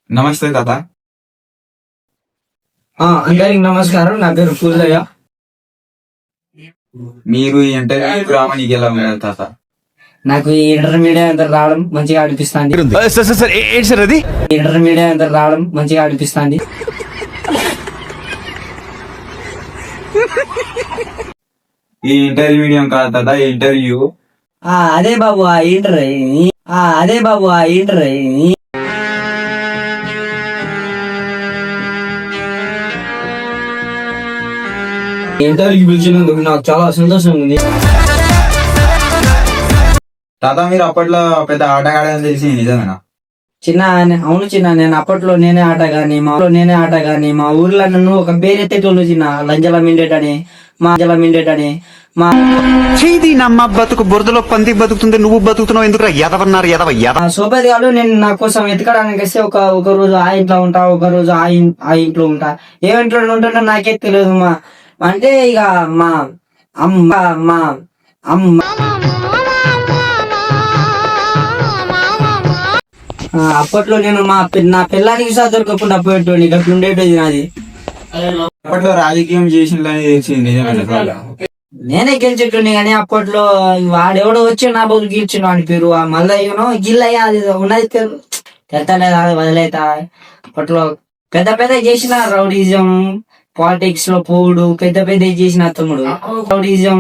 నమస్తే తాత. అందరికి నమస్కారం. నా పేరు పూజయ్య. మీరు ఈ ఇంటర్వ్యూకి రావడానికి ఎలా ఉన్నారు తాత? నాకు ఈ ఇంటర్మీడియట్ అంతా రావడం మంచిగా అనిపిస్తుంది. ఇంటర్మీడియట్ అంతా రావడం మంచిగా అనిపిస్తుంది. ఈ ఇంటర్మీడియం కాదు తాత, ఈ ఇంటర్వ్యూ. అదే బాబు ఆ ఇంటర్. అదే బాబు ఆ ఇంటర్. ఇంటర్వ్యూ పిలిచినందుకు నాకు చాలా సంతోషంగా ఉంది. తాత మీరు అప్పట్లో పెద్ద ఆటగాడని తెలిసి నిజమేనా? అవును చిన్న, నేను అప్పట్లో నేనే ఆటగాని మా ఊర్లో నన్ను ఒక పేరెత్తేటోళ్ళు చిన్న, లంజల మిండేటని మా నమ్మ బతుకు బురదలో పంది బతుకుతుంది, నువ్వు బతుకుతున్నావు ఎందుకు ఎదవన్నారు సోపతి గారు. నేను నా కోసం ఎతకడానికి వస్తే ఒక రోజు ఆ ఇంట్లో ఉంటా, ఒక రోజు ఆ ఇంట్లో ఉంటా. ఏ ఇంట్లో ఉంటానో నాకే తెలియదు. అంటే ఇక మా అమ్మ అప్పట్లో నేను నా పిల్లానికి దొరకకుండా పోయేటోని గట్లు ఉండేటది నాది. అప్పట్లో రాజకీయం చేసిందని తెలిసింది నిజమేనా? నేనే గెలిచేటోని కానీ అప్పట్లో వాడెవడో వచ్చి నా బదులు గెలిచిన వాడి పేరు మళ్ళీ గిల్లయ్య అది ఉన్నది పేరు తెల్తలేదు, అది వదిలేత. అప్పట్లో పెద్ద చేసిన రౌడీజం, పాలిటిక్స్ లో పోవుడు, పెద్ద చేసిన తమ్ముడు. Rowdyism,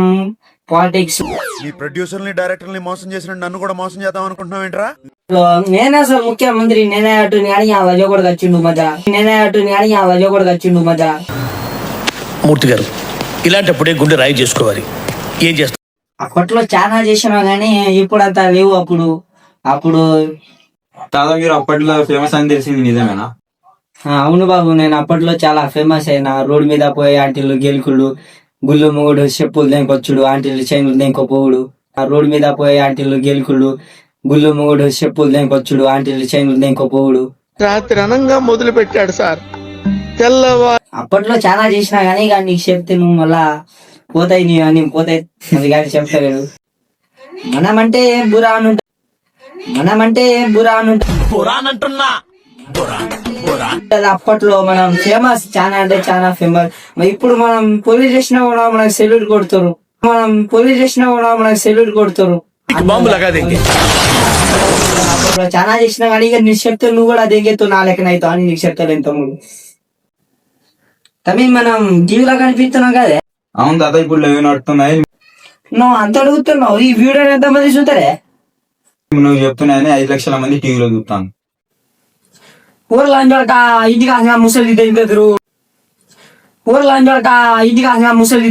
politics. ఈ ప్రొడ్యూసర్ని డైరెక్టర్ని మోసం చేసిన నన్ను కూడా మోసం చేద్దాం అనుకుంటున్నావు ఏంట్రా? నేనే అసలు ముఖ్యమంత్రి, నేనే అటుని అని ఆ వజ కూడా వచ్చిండు మజా. మూర్తి గారు, ఇలాంటప్పుడే గుండె రాయి చేసుకోవాలి. ఏం చేస్తా? అప్పట్లో చాలా చేసినా గానీ ఇప్పుడు అంత లేవు. అప్పుడు తాత మీరు అప్పట్లో ఫేమస్ అని తెలిసింది నిజమేనా? అవును బాబు, నేను అప్పట్లో చాలా ఫేమస్ అయినా. రోడ్డు మీద పోయే ఆంటీలు గెలుకుడు, గుళ్ళు మొగుడు, చెప్పులు దెంకొచ్చుడు, ఆంటీలు చైన్లు దెంకపోవుడు. రోడ్డు మీద పోయే ఆంటీలు గెలుకుడు, గుళ్ళు మొగుడు, చెప్పులు దెంకొచ్చుడు, ఆంటీలు చైన్లు దెంకపోవుడు. రాత్రి అనంగా మొదలు పెట్టాడు సార్. అప్పట్లో చాలా చేసినా గానీ ఇక నీకు చెప్తే నువ్వు మళ్ళా పోతాయి నేను పోతాయి కానీ చెప్తలేడు. మనమంటే బురా అప్పట్లో మనం ఫేమస్, చాలా అంటే చాలా ఫేమస్. ఇప్పుడు మనం పోలీస్ స్టేషన్ కూడా మనకు సెల్యూట్ కొడుతారు. అప్పట్లో చాలా చేసినా కానీ ఇక నీకు చెప్తే నువ్వు కూడా దిగేస్తావు, నా లెక్కన అవుతావు అని నీకు చెప్తాను. ఎంత తమ్మి మనం టీవీలో కనిపిస్తున్నాం కదే. అవును తాత, ఇప్పుడు లేవి నడుతున్నాయి. నువ్వు అంత అడుగుతున్నావు, ఈ వీడియో ఎంతమంది చూస్తారే? నువ్వు చెప్తున్నాయని 5 లక్షల మంది టీవీలో చూస్తాను. ఊర్లో ఇంటికి ముసలి ముసలి